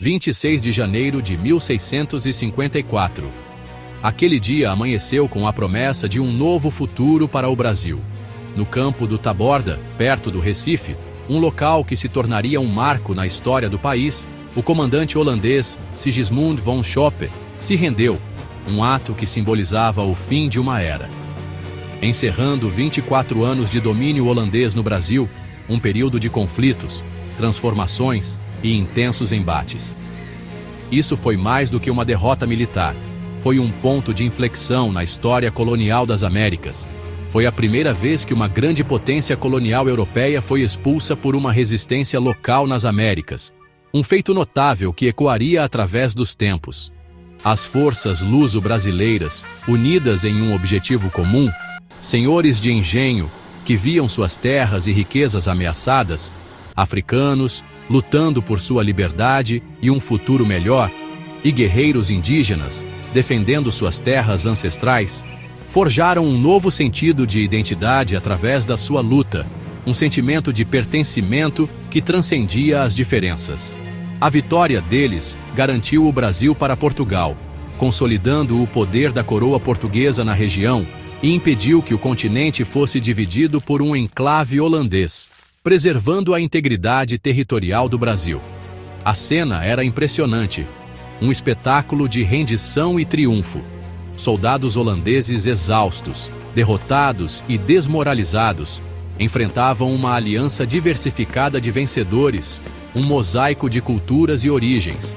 26 de janeiro de 1654. Aquele dia amanheceu com a promessa de um novo futuro para o Brasil. No campo do Taborda, perto do Recife, um local que se tornaria um marco na história do país, o comandante holandês Sigismund von Schoppe se rendeu, um ato que simbolizava o fim de uma era. Encerrando 24 anos de domínio holandês no Brasil, um período de conflitos, transformações e intensos embates. Isso foi mais do que uma derrota militar. Foi um ponto de inflexão na história colonial das Américas. Foi a primeira vez que uma grande potência colonial europeia foi expulsa por uma resistência local nas Américas. Um feito notável que ecoaria através dos tempos. As forças luso-brasileiras, unidas em um objetivo comum, senhores de engenho que viam suas terras e riquezas ameaçadas, africanos lutando por sua liberdade e um futuro melhor, e guerreiros indígenas defendendo suas terras ancestrais, forjaram um novo sentido de identidade através da sua luta, um sentimento de pertencimento que transcendia as diferenças. A vitória deles garantiu o Brasil para Portugal, consolidando o poder da coroa portuguesa na região e impediu que o continente fosse dividido por um enclave holandês, preservando a integridade territorial do Brasil. A cena era impressionante, um espetáculo de rendição e triunfo. Soldados holandeses exaustos, derrotados e desmoralizados, enfrentavam uma aliança diversificada de vencedores, um mosaico de culturas e origens.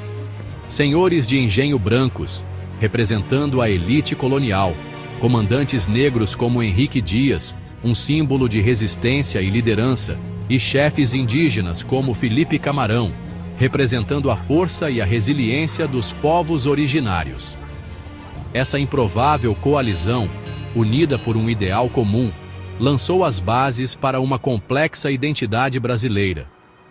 Senhores de engenho brancos, representando a elite colonial, comandantes negros como Henrique Dias, um símbolo de resistência e liderança, e chefes indígenas como Felipe Camarão, representando a força e a resiliência dos povos originários. Essa improvável coalizão, unida por um ideal comum, lançou as bases para uma complexa identidade brasileira,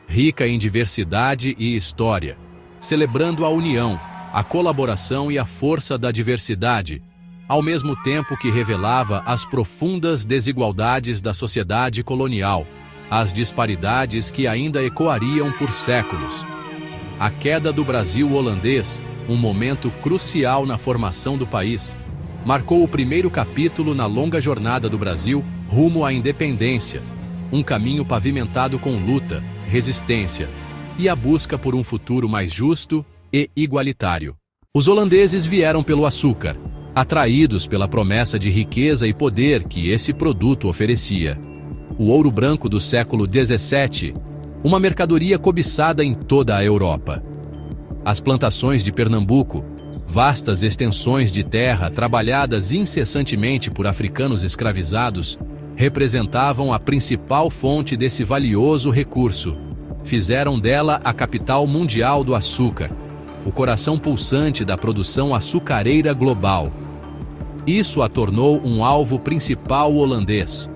rica em diversidade e história, celebrando a união, a colaboração e a força da diversidade, ao mesmo tempo que revelava as profundas desigualdades da sociedade colonial, as disparidades que ainda ecoariam por séculos. A queda do Brasil holandês, um momento crucial na formação do país, marcou o primeiro capítulo na longa jornada do Brasil rumo à independência, um caminho pavimentado com luta, resistência e a busca por um futuro mais justo e igualitário. Os holandeses vieram pelo açúcar, atraídos pela promessa de riqueza e poder que esse produto oferecia. O ouro branco do século XVII, uma mercadoria cobiçada em toda a Europa. As plantações de Pernambuco, vastas extensões de terra trabalhadas incessantemente por africanos escravizados, representavam a principal fonte desse valioso recurso. Fizeram dela a capital mundial do açúcar, o coração pulsante da produção açucareira global. Isso a tornou um alvo principal holandês,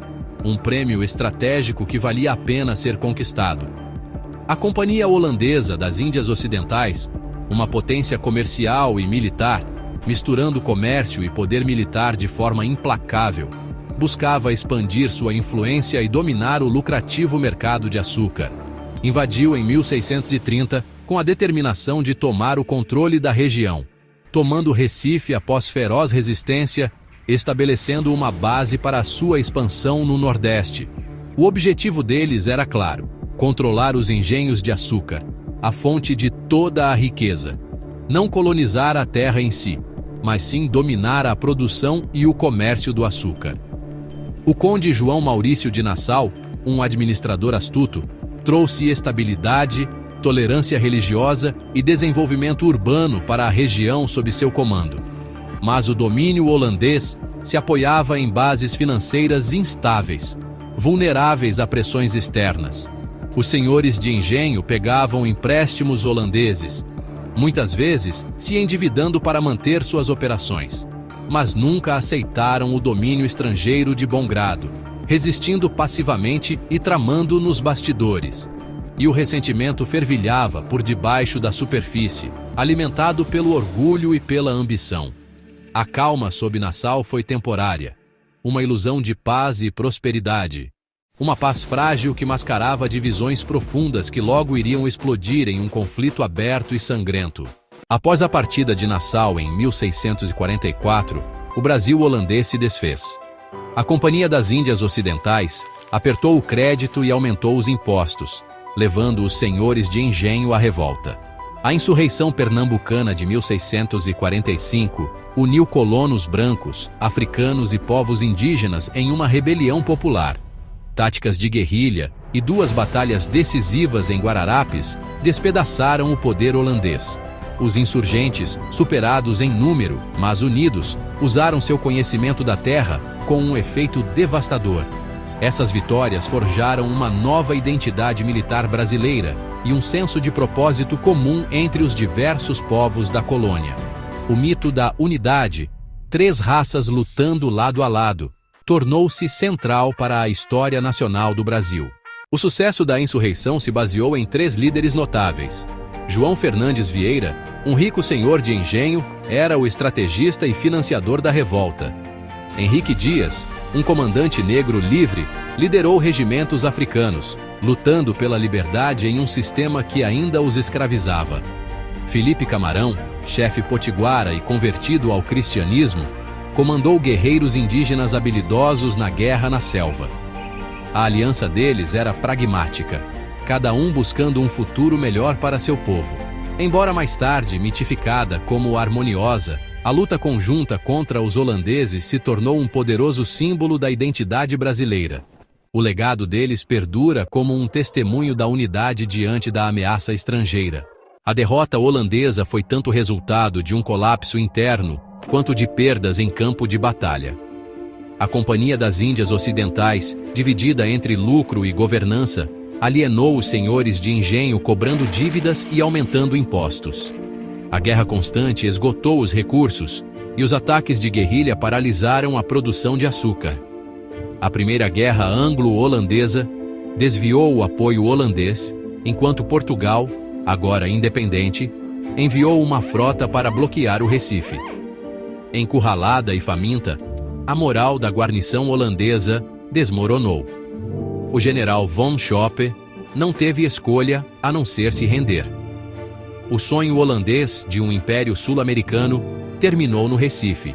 um prêmio estratégico que valia a pena ser conquistado. A Companhia Holandesa das Índias Ocidentais, uma potência comercial e militar, misturando comércio e poder militar de forma implacável, buscava expandir sua influência e dominar o lucrativo mercado de açúcar. Invadiu em 1630 com a determinação de tomar o controle da região, tomando Recife após feroz resistência, estabelecendo uma base para a sua expansão no Nordeste. O objetivo deles era claro: controlar os engenhos de açúcar, a fonte de toda a riqueza. Não colonizar a terra em si, mas sim dominar a produção e o comércio do açúcar. O conde João Maurício de Nassau, um administrador astuto, trouxe estabilidade, tolerância religiosa e desenvolvimento urbano para a região sob seu comando. Mas o domínio holandês se apoiava em bases financeiras instáveis, vulneráveis a pressões externas. Os senhores de engenho pegavam empréstimos holandeses, muitas vezes se endividando para manter suas operações, mas nunca aceitaram o domínio estrangeiro de bom grado, resistindo passivamente e tramando nos bastidores. E o ressentimento fervilhava por debaixo da superfície, alimentado pelo orgulho e pela ambição. A calma sob Nassau foi temporária, uma ilusão de paz e prosperidade. Uma paz frágil que mascarava divisões profundas que logo iriam explodir em um conflito aberto e sangrento. Após a partida de Nassau em 1644, o Brasil holandês se desfez. A Companhia das Índias Ocidentais apertou o crédito e aumentou os impostos, levando os senhores de engenho à revolta. A insurreição pernambucana de 1645 uniu colonos brancos, africanos e povos indígenas em uma rebelião popular. Táticas de guerrilha e 2 batalhas decisivas em Guararapes despedaçaram o poder holandês. Os insurgentes, superados em número, mas unidos, usaram seu conhecimento da terra com um efeito devastador. Essas vitórias forjaram uma nova identidade militar brasileira e um senso de propósito comum entre os diversos povos da colônia. O mito da unidade, 3 raças lutando lado a lado, tornou-se central para a história nacional do Brasil. O sucesso da insurreição se baseou em 3 líderes notáveis. João Fernandes Vieira, um rico senhor de engenho, era o estrategista e financiador da revolta. Henrique Dias, um comandante negro livre, liderou regimentos africanos, lutando pela liberdade em um sistema que ainda os escravizava. Felipe Camarão, chefe potiguara e convertido ao cristianismo, comandou guerreiros indígenas habilidosos na guerra na selva. A aliança deles era pragmática, cada um buscando um futuro melhor para seu povo. Embora mais tarde mitificada como harmoniosa, a luta conjunta contra os holandeses se tornou um poderoso símbolo da identidade brasileira. O legado deles perdura como um testemunho da unidade diante da ameaça estrangeira. A derrota holandesa foi tanto resultado de um colapso interno, quanto de perdas em campo de batalha. A Companhia das Índias Ocidentais, dividida entre lucro e governança, alienou os senhores de engenho cobrando dívidas e aumentando impostos. A guerra constante esgotou os recursos e os ataques de guerrilha paralisaram a produção de açúcar. A Primeira Guerra Anglo-Holandesa desviou o apoio holandês, enquanto Portugal, agora independente, enviou uma frota para bloquear o Recife. Encurralada e faminta, a moral da guarnição holandesa desmoronou. O general von Schoppe não teve escolha a não ser se render. O sonho holandês de um império sul-americano terminou no Recife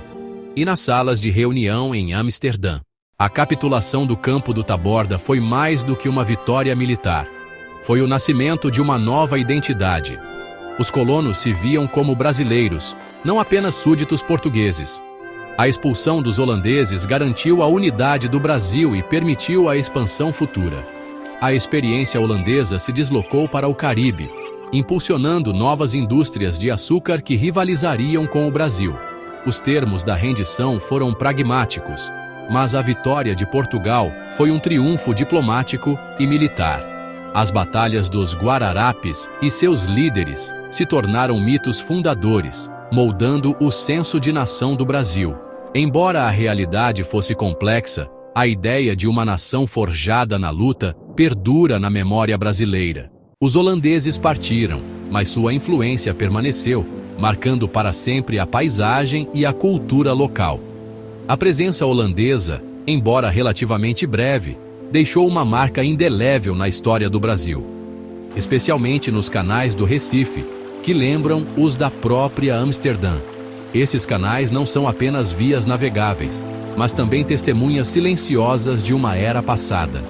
e nas salas de reunião em Amsterdã. A capitulação do campo do Taborda foi mais do que uma vitória militar. Foi o nascimento de uma nova identidade. Os colonos se viam como brasileiros, não apenas súditos portugueses. A expulsão dos holandeses garantiu a unidade do Brasil e permitiu a expansão futura. A experiência holandesa se deslocou para o Caribe, impulsionando novas indústrias de açúcar que rivalizariam com o Brasil. Os termos da rendição foram pragmáticos, mas a vitória de Portugal foi um triunfo diplomático e militar. As batalhas dos Guararapes e seus líderes se tornaram mitos fundadores, moldando o senso de nação do Brasil. Embora a realidade fosse complexa, a ideia de uma nação forjada na luta perdura na memória brasileira. Os holandeses partiram, mas sua influência permaneceu, marcando para sempre a paisagem e a cultura local. A presença holandesa, embora relativamente breve, deixou uma marca indelével na história do Brasil, especialmente nos canais do Recife, que lembram os da própria Amsterdã. Esses canais não são apenas vias navegáveis, mas também testemunhas silenciosas de uma era passada.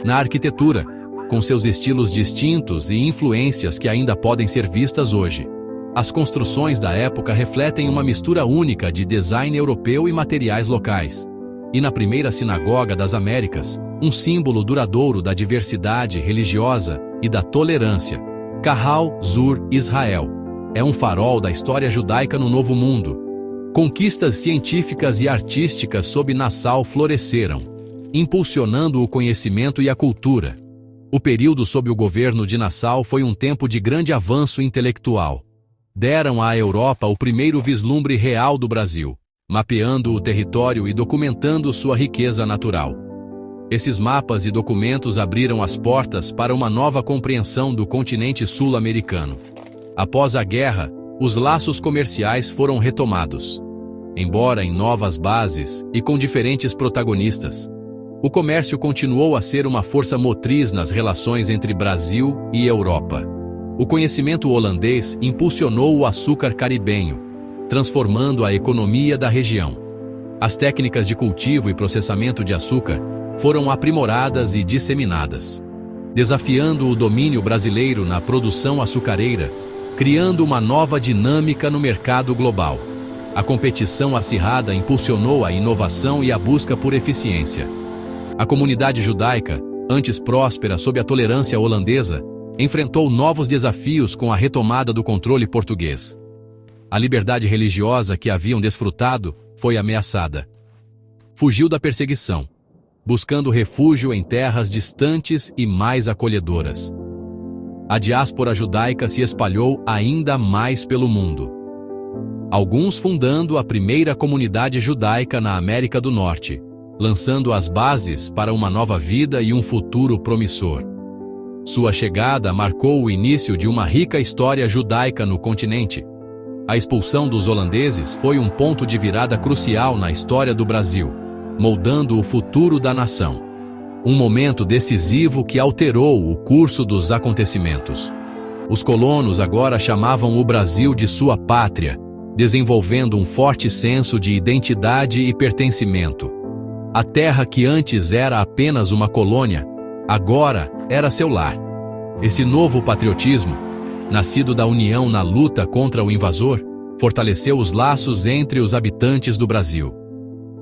Na arquitetura, com seus estilos distintos e influências que ainda podem ser vistas hoje, as construções da época refletem uma mistura única de design europeu e materiais locais. E na primeira sinagoga das Américas, um símbolo duradouro da diversidade religiosa e da tolerância, Kahal Zur Israel, é um farol da história judaica no Novo Mundo. Conquistas científicas e artísticas sob Nassau floresceram, impulsionando o conhecimento e a cultura. O período sob o governo de Nassau foi um tempo de grande avanço intelectual. Deram à Europa o primeiro vislumbre real do Brasil, mapeando o território e documentando sua riqueza natural. Esses mapas e documentos abriram as portas para uma nova compreensão do continente sul-americano. Após a guerra, os laços comerciais foram retomados, embora em novas bases e com diferentes protagonistas. O comércio continuou a ser uma força motriz nas relações entre Brasil e Europa. O conhecimento holandês impulsionou o açúcar caribenho, transformando a economia da região. As técnicas de cultivo e processamento de açúcar foram aprimoradas e disseminadas, desafiando o domínio brasileiro na produção açucareira, criando uma nova dinâmica no mercado global. A competição acirrada impulsionou a inovação e a busca por eficiência. A comunidade judaica, antes próspera sob a tolerância holandesa, enfrentou novos desafios com a retomada do controle português. A liberdade religiosa que haviam desfrutado foi ameaçada. Fugiu da perseguição, buscando refúgio em terras distantes e mais acolhedoras. A diáspora judaica se espalhou ainda mais pelo mundo. Alguns fundando a primeira comunidade judaica na América do Norte, lançando as bases para uma nova vida e um futuro promissor. Sua chegada marcou o início de uma rica história judaica no continente. A expulsão dos holandeses foi um ponto de virada crucial na história do Brasil, moldando o futuro da nação. Um momento decisivo que alterou o curso dos acontecimentos. Os colonos agora chamavam o Brasil de sua pátria, desenvolvendo um forte senso de identidade e pertencimento. A terra que antes era apenas uma colônia, agora era seu lar. Esse novo patriotismo, nascido da união na luta contra o invasor, fortaleceu os laços entre os habitantes do Brasil.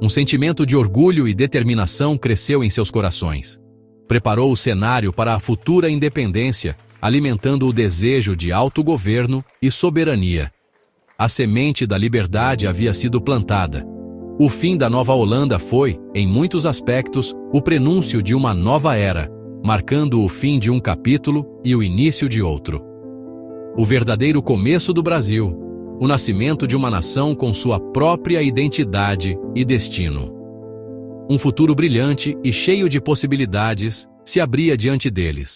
Um sentimento de orgulho e determinação cresceu em seus corações. Preparou o cenário para a futura independência, alimentando o desejo de autogoverno e soberania. A semente da liberdade havia sido plantada. O fim da Nova Holanda foi, em muitos aspectos, o prenúncio de uma nova era, marcando o fim de um capítulo e o início de outro. O verdadeiro começo do Brasil, o nascimento de uma nação com sua própria identidade e destino. Um futuro brilhante e cheio de possibilidades se abria diante deles.